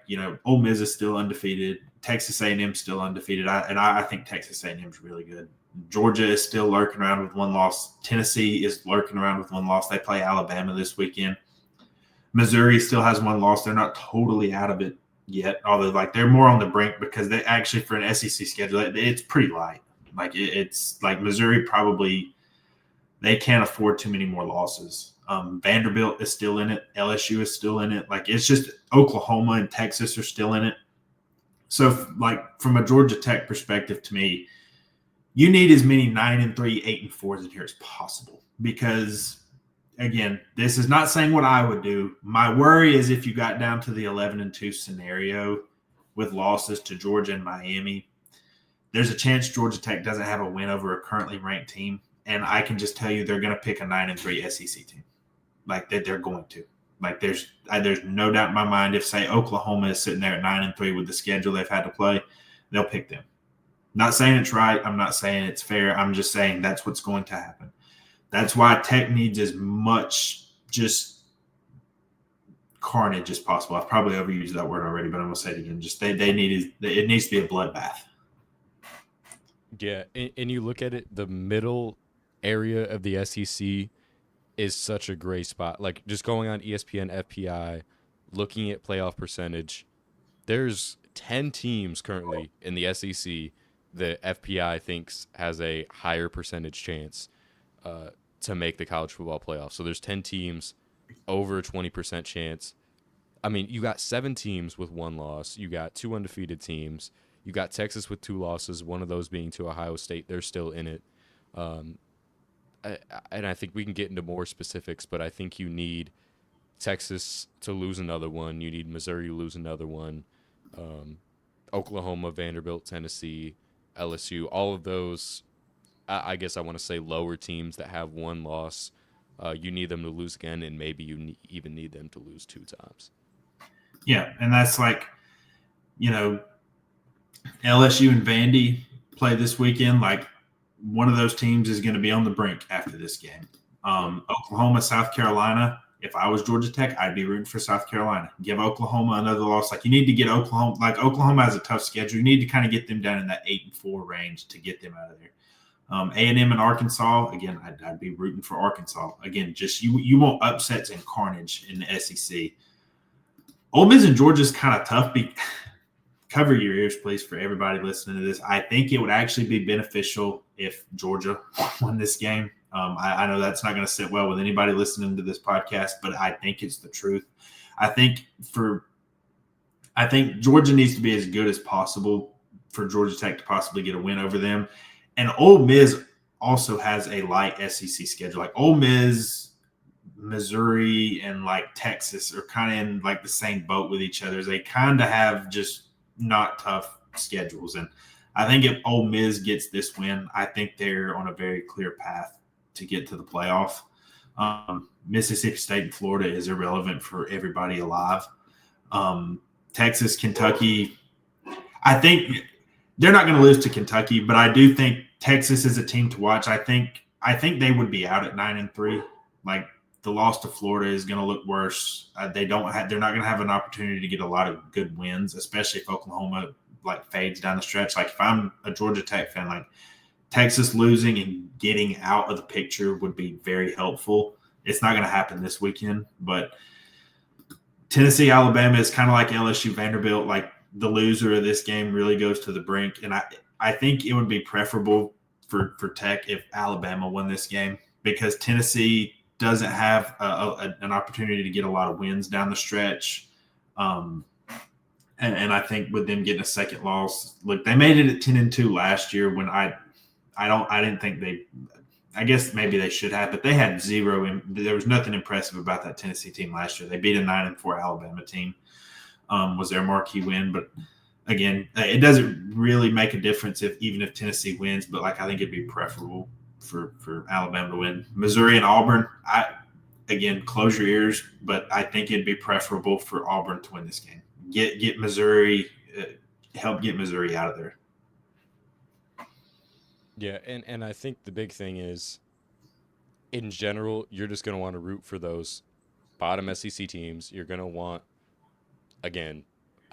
Ole Miss is still undefeated. Texas A&M still undefeated. I think Texas A&M is really good. Georgia is still lurking around with one loss. Tennessee is lurking around with one loss. They play Alabama this weekend. Missouri still has one loss. They're not totally out of it yet, although like they're more on the brink because they actually, for an SEC schedule, it's pretty light. Like it's like Missouri probably they can't afford too many more losses. Vanderbilt is still in it. LSU is still in it. Like it's just Oklahoma and Texas are still in it. So like from a Georgia Tech perspective, to me, you need as many 9-3, 8-4s in here as possible because again, this is not saying what I would do. My worry is if you got down to the 11-2 scenario with losses to Georgia and Miami, there's a chance Georgia Tech doesn't have a win over a currently ranked team. And I can just tell you they're going to pick a 9-3 SEC team. Like they're going to. Like there's no doubt in my mind if, say, Oklahoma is sitting there at 9-3 with the schedule they've had to play, they'll pick them. Not saying it's right. I'm not saying it's fair. I'm just saying that's what's going to happen. That's why Tech needs as much just carnage as possible. I've probably overused that word already, but I'm going to say it again. Just it needs to be a bloodbath. Yeah, and you look at it, the middle area of the SEC is such a gray spot. Like just going on ESPN FPI, looking at playoff percentage, there's 10 teams currently in the SEC that FPI thinks has a higher percentage chance to make the college football playoff. So there's 10 teams, over a 20% chance. I mean, you got 7 teams with 1 loss. You got 2 undefeated teams. You got Texas with 2 losses, one of those being to Ohio State. They're still in it. And I think we can get into more specifics, but I think you need Texas to lose another one. You need Missouri to lose another one. Oklahoma, Vanderbilt, Tennessee, LSU, all of those, I guess I want to say lower teams that have 1 loss. You need them to lose again, and maybe you even need them to lose 2 times. Yeah, and that's like, LSU and Vandy play this weekend. Like one of those teams is going to be on the brink after this game. Oklahoma, South Carolina. If I was Georgia Tech, I'd be rooting for South Carolina. Give Oklahoma another loss. Like you need to get Oklahoma. Like Oklahoma has a tough schedule. You need to kind of get them down in that 8-4 range to get them out of there. A&M and Arkansas. Again, I'd be rooting for Arkansas. Again, just you want upsets and carnage in the SEC. Ole Miss and Georgia's kind of tough. Cover your ears, please, for everybody listening to this. I think it would actually be beneficial if Georgia won this game. I know that's not going to sit well with anybody listening to this podcast, but I think it's the truth. I think Georgia needs to be as good as possible for Georgia Tech to possibly get a win over them. And Ole Miss also has a light SEC schedule. Like Ole Miss, Missouri, and like Texas are kind of in like the same boat with each other. They kind of have just not tough schedules. And I think if Ole Miss gets this win, I think they're on a very clear path to get to the playoff. Mississippi State and Florida is irrelevant for everybody alive. Texas, Kentucky, I think they're not going to lose to Kentucky, but I do think Texas is a team to watch. I think they would be out at 9-3. Like the loss to Florida is going to look worse. They're not going to have an opportunity to get a lot of good wins, especially if Oklahoma like fades down the stretch. Like if I'm a Georgia Tech fan, like Texas losing and getting out of the picture would be very helpful. It's not going to happen this weekend, but Tennessee, Alabama is kind of like LSU, Vanderbilt. Like the loser of this game really goes to the brink. And I think it would be preferable for Tech if Alabama won this game because Tennessee doesn't have an opportunity to get a lot of wins down the stretch. And I think with them getting a second loss, look, they made it at 10-2 last year when I didn't think I guess maybe they should have, but they had 0. And there was nothing impressive about that Tennessee team last year. They beat a 9-4 Alabama team, was their marquee win. But again, it doesn't really make a difference even if Tennessee wins, but like I think it'd be preferable for Alabama to win. Missouri and Auburn, again, close your ears, but I think it'd be preferable for Auburn to win this game. Get Missouri, help get Missouri out of there. Yeah, and I think the big thing is, in general, you're just going to want to root for those bottom SEC teams. You're going to want, again,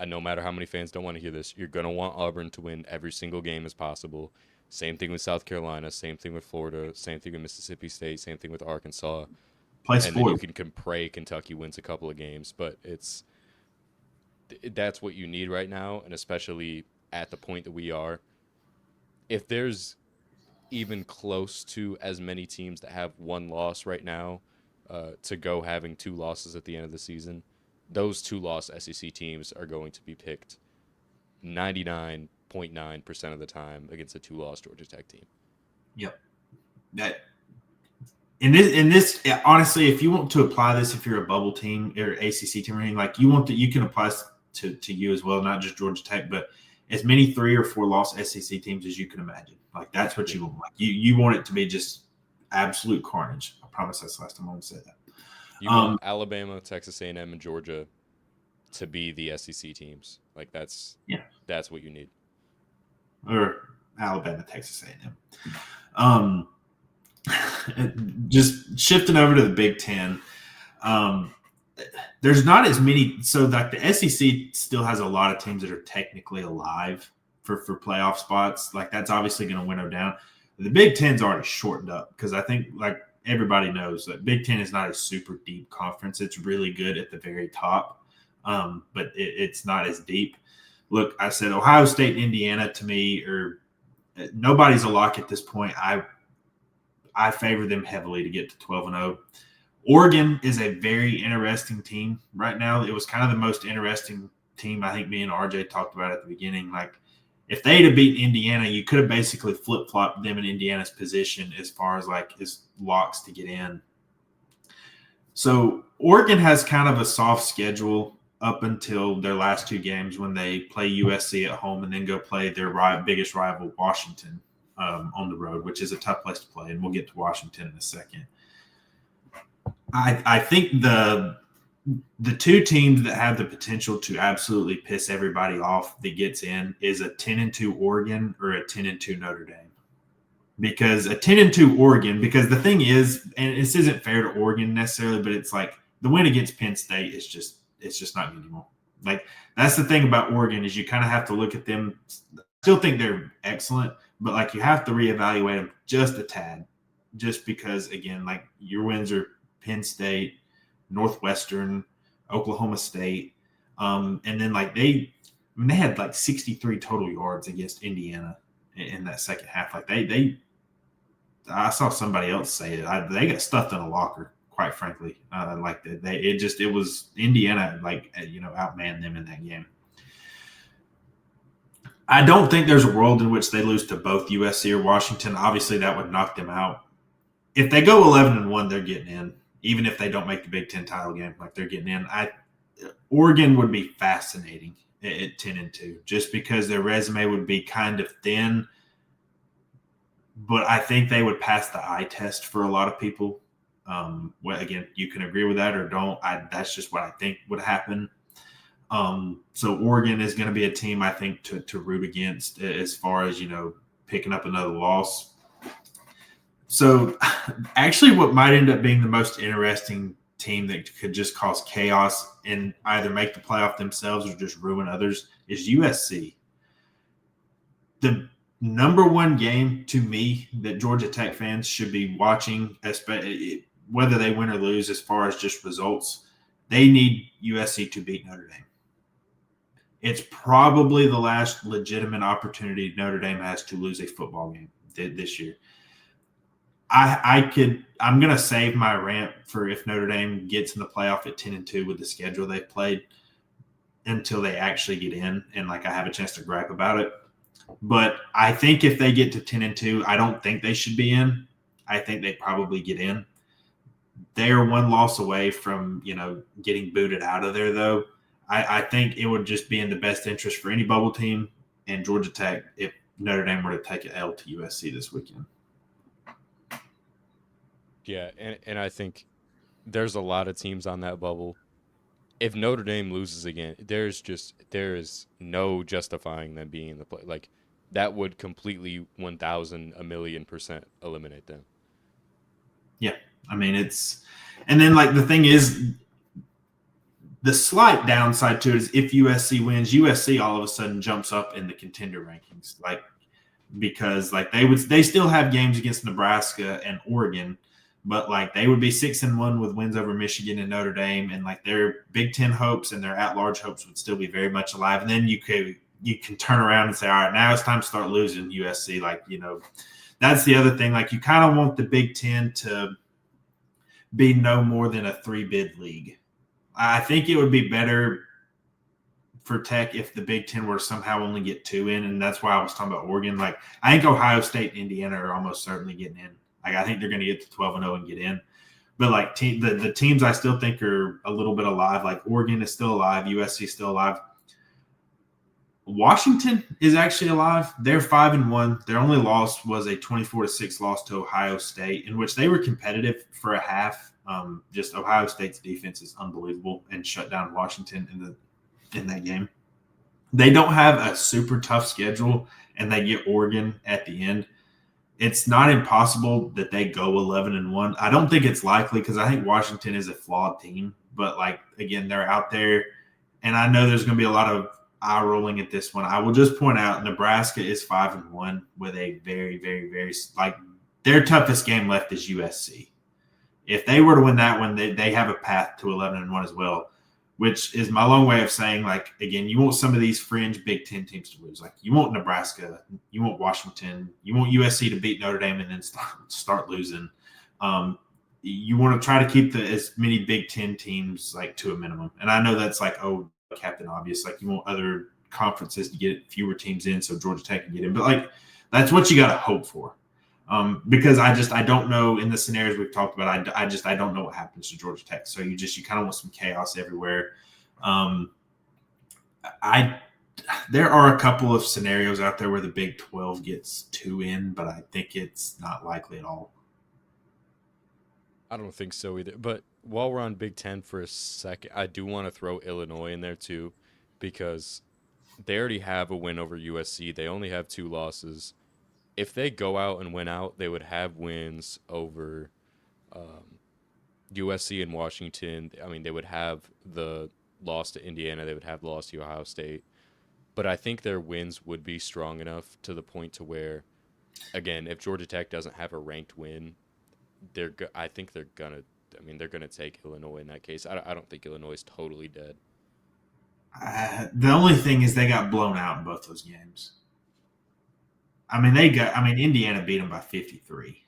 no matter how many fans don't want to hear this, you're going to want Auburn to win every single game as possible. Same thing with South Carolina, same thing with Florida, same thing with Mississippi State, same thing with Arkansas. Play And then you spoiled. can pray Kentucky wins a couple of games, but that's what you need right now, and especially at the point that we are. If there's even close to as many teams that have one loss right now to go having two losses at the end of the season, those two-loss SEC teams are going to be picked 99.9% of the time against a two-loss Georgia Tech team. Yep. That in this honestly, if you want to apply this, if you're a bubble team or ACC team or anything, like you can apply to you as well, not just Georgia Tech, but as many 3 or 4 loss SEC teams as you can imagine. Like that's what you want. Like you want it to be just absolute carnage. I promise that's the last time I'm going to say that. You want Alabama, Texas A&M, and Georgia to be the SEC teams. Like that's what you need. Or Alabama, Texas A&M. Just shifting over to the Big Ten. There's not as many. So like the SEC still has a lot of teams that are technically alive for playoff spots. Like that's obviously going to winnow down. The Big Ten's already shortened up because I think like everybody knows that Big Ten is not a super deep conference. It's really good at the very top, but it's not as deep. Look, I said Ohio State, Indiana to me, or nobody's a lock at this point. I favor them heavily to get to 12-0. Oregon is a very interesting team right now. It was kind of the most interesting team I think me and RJ talked about at the beginning. Like if they'd have beaten Indiana, you could have basically flip-flopped them in Indiana's position as far as like his locks to get in. So Oregon has kind of a soft schedule up until their last 2 games when they play USC at home and then go play their biggest rival, Washington, on the road, which is a tough place to play. And we'll get to Washington in a second. I think the 2 teams that have the potential to absolutely piss everybody off that gets in is a 10-2 Oregon or a 10-2 Notre Dame. Because a 10-2 Oregon, because the thing is, and this isn't fair to Oregon necessarily, but it's like the win against Penn State is just not good anymore. Like that's the thing about Oregon is you kind of have to look at them. I still think they're excellent, but like you have to reevaluate them just a tad, just because again, like your wins are Penn State, Northwestern, Oklahoma State, and then like they had like 63 total yards against Indiana in that second half. Like I saw somebody else say it. They got stuffed in a locker, quite frankly. Like it was Indiana like outmanned them in that game. I don't think there's a world in which they lose to both USC or Washington. Obviously, that would knock them out. If they go 11-1, they're getting in. Even if they don't make the Big Ten title game, like they're getting in. Oregon would be fascinating at 10-2, just because their resume would be kind of thin. But I think they would pass the eye test for a lot of people. Well, again, you can agree with that or don't. That's just what I think would happen. So Oregon is going to be a team I think to root against as far as picking up another loss. So actually what might end up being the most interesting team that could just cause chaos and either make the playoff themselves or just ruin others is USC. The number one game to me that Georgia Tech fans should be watching, whether they win or lose as far as just results, they need USC to beat Notre Dame. It's probably the last legitimate opportunity Notre Dame has to lose a football game this year. I'm going to save my rant for if Notre Dame gets in the playoff at 10-2 with the schedule they've played until they actually get in and like I have a chance to gripe about it. But I think if they get to 10-2, I don't think they should be in. I think they probably get in. They are one loss away from, getting booted out of there, though. I think it would just be in the best interest for any bubble team and Georgia Tech if Notre Dame were to take an L to USC this weekend. Yeah, and I think there's a lot of teams on that bubble. If Notre Dame loses again, there is no justifying them being in the play. Like that would completely 1,000, 1,000,000% eliminate them. Yeah, I mean and then like the thing is, The slight downside to it is if USC wins, USC all of a sudden jumps up in the contender rankings, like because like they still have games against Nebraska and Oregon, but like they would be 6-1 with wins over Michigan and Notre Dame, and like their Big Ten hopes and their at-large hopes would still be very much alive. And then you can turn around and say, all right, now it's time to start losing USC. Like, that's the other thing. Like, you kind of want the Big Ten to be no more than a 3-bid league. I think it would be better for Tech if the Big Ten were to somehow only get 2 in, and that's why I was talking about Oregon. Like, I think Ohio State and Indiana are almost certainly getting in. Like, I think they're going to get to 12-0 and get in. But like the teams I still think are a little bit alive. Like Oregon is still alive, USC is still alive. Washington is actually alive. They're 5-1. Their only loss was a 24-6 loss to Ohio State, in which they were competitive for a half. Just Ohio State's defense is unbelievable and shut down Washington in that game. They don't have a super tough schedule, and they get Oregon at the end. It's not impossible that they go 11-1. I don't think it's likely because I think Washington is a flawed team. But like again, they're out there, and I know there's going to be a lot of eye rolling at this one. I will just point out Nebraska is 5-1 with a very, very, very like their toughest game left is USC. If they were to win that one, they have a path to 11-1 as well, which is my long way of saying, like, again, you want some of these fringe Big Ten teams to lose. Like, you want Nebraska, you want Washington, you want USC to beat Notre Dame and then start losing. You want to try to keep as many Big Ten teams, like, to a minimum. And I know that's like, oh, Captain Obvious. Like, you want other conferences to get fewer teams in so Georgia Tech can get in. But, like, that's what you got to hope for. Because I don't know in the scenarios we've talked about. I don't know what happens to Georgia Tech. So you kind of want some chaos everywhere. There are a couple of scenarios out there where the Big 12 gets 2 in, but I think it's not likely at all. I don't think so either. But while we're on Big Ten for a second, I do want to throw Illinois in there too, because they already have a win over USC. They only have 2 losses. If they go out and win out, they would have wins over USC and Washington. I mean, they would have the loss to Indiana. They would have the loss to Ohio State. But I think their wins would be strong enough to the point to where, again, if Georgia Tech doesn't have a ranked win, I think they're gonna take Illinois in that case. I don't think Illinois is totally dead. The only thing is they got blown out in both those games. Indiana beat them by 53.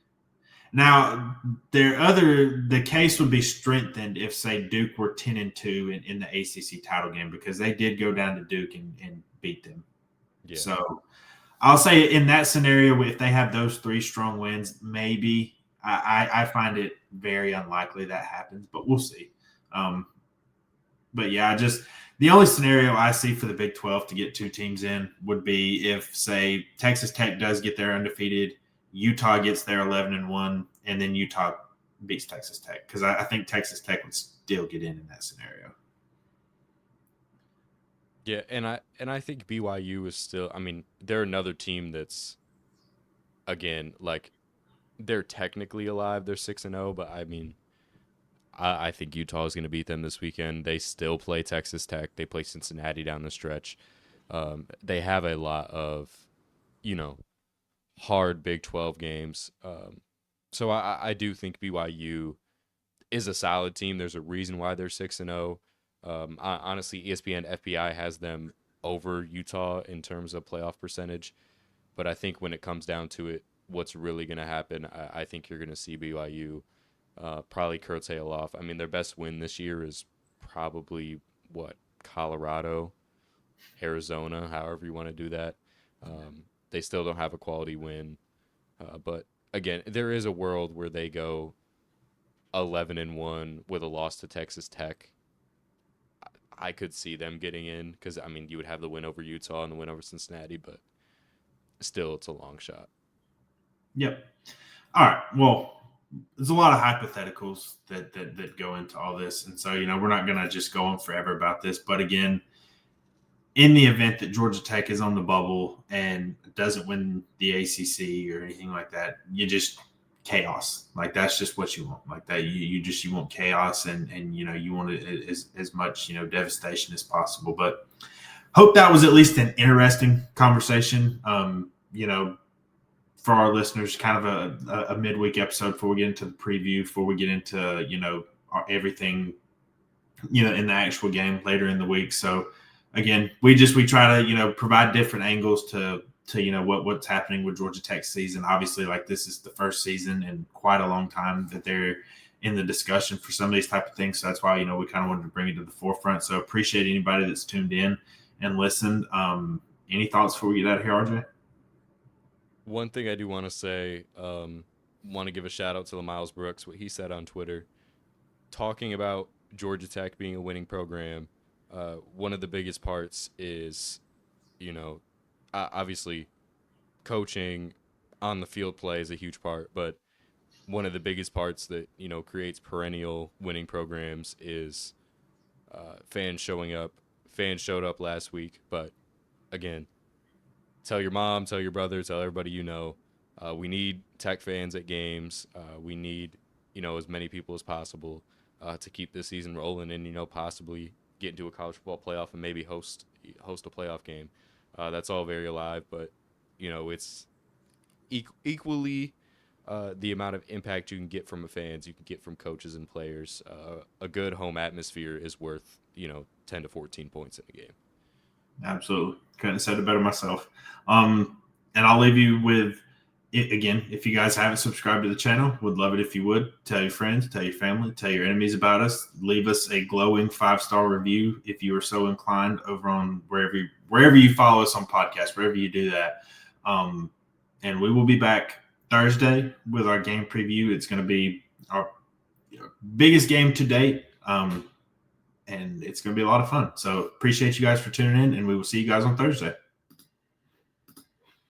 Now, the case would be strengthened if, say, Duke were 10-2 in the ACC title game, because they did go down to Duke and beat them. Yeah. So I'll say in that scenario, if they have those 3 strong wins, maybe. I find it very unlikely that happens, but we'll see. But yeah, the only scenario I see for the Big 12 to get 2 teams in would be if, say, Texas Tech does get there undefeated, Utah gets there 11-1, and then Utah beats Texas Tech, because I think Texas Tech would still get in that scenario. Yeah, and I think BYU is still. I mean, they're another team that's, again, like, they're technically alive. They're 6-0, but I mean, I think Utah is going to beat them this weekend. They still play Texas Tech. They play Cincinnati down the stretch. They have a lot of, hard Big 12 games. So I do think BYU is a solid team. There's a reason why they're 6-0. Honestly, ESPN FPI has them over Utah in terms of playoff percentage. But I think when it comes down to it, what's really going to happen, I think you're going to see BYU probably curtail off. I mean, their best win this year is probably, Colorado, Arizona, however you want to do that. They still don't have a quality win. But, again, there is a world where they go 11-1 with a loss to Texas Tech. I could see them getting in because, I mean, you would have the win over Utah and the win over Cincinnati, but still, it's a long shot. Yep. All right. Well, there's a lot of hypotheticals that go into all this. And so, we're not going to just go on forever about this. But again, in the event that Georgia Tech is on the bubble and doesn't win the ACC or anything like that, you just chaos. Like that's just what you want. Like that you want chaos and you want it as much devastation as possible. But hope that was at least an interesting conversation. For our listeners, kind of a midweek episode before we get into the preview, before we get into everything in the actual game later in the week. So again, we try to provide different angles to what's happening with Georgia Tech season. Obviously, like this is the first season in quite a long time that they're in the discussion for some of these type of things. So that's why we kind of wanted to bring it to the forefront. So appreciate anybody that's tuned in and listened. Any thoughts before we get out of here, RJ? One thing I do want to say, want to give a shout out to Miles Brooks, what he said on Twitter, talking about Georgia Tech being a winning program. One of the biggest parts is, obviously coaching on the field play is a huge part, but one of the biggest parts that, creates perennial winning programs is fans showing up. Fans showed up last week, but again, tell your mom, tell your brother, tell everybody we need Tech fans at games. We need, as many people as possible to keep this season rolling and, possibly get into a college football playoff and maybe host a playoff game. That's all very alive, but, it's equally the amount of impact you can get from fans, you can get from coaches and players. A good home atmosphere is worth, 10 to 14 points in a game. Absolutely. Couldn't have said it better myself. And I'll leave you with it again. If you guys haven't subscribed to the channel, would love it if you would. Tell your friends, tell your family, tell your enemies about us. Leave us a glowing 5-star review if you are so inclined over on wherever you follow us on podcasts, wherever you do that. And we will be back Thursday with our game preview. It's going to be our biggest game to date. And it's going to be a lot of fun. So appreciate you guys for tuning in, and we will see you guys on Thursday.